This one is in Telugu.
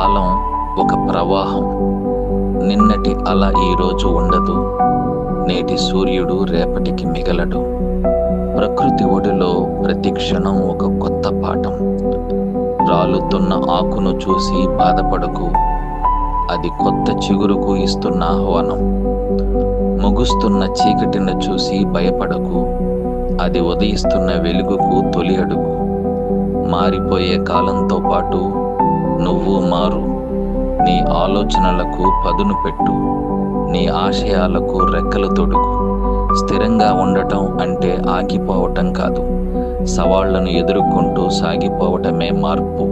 కాలం ఒక ప్రవాహం. నిన్నటి అల ఈరోజు ఉండదు, నేటి సూర్యుడు రేపటికి మిగలడు. ప్రకృతి ఒడిలో ప్రతి క్షణం ఒక కొత్త పాఠం. రాలుతున్న ఆకును చూసి బాధపడకు, అది కొత్త చిగురుకు ఇస్తున్న ఆహ్వానం. ముగుస్తున్న చీకటిని చూసి భయపడకు, అది ఉదయిస్తున్న వెలుగుకు తొలి అడుగు. మారిపోయే కాలంతో పాటు నువ్వు మారు. నీ ఆలోచనలకు పదును పెట్టు, నీ ఆశయాలకు రెక్కలు తొడుగు. స్థిరంగా ఉండటం అంటే ఆగిపోవటం కాదు, సవాళ్లను ఎదుర్కొంటూ సాగిపోవటమే మార్పు.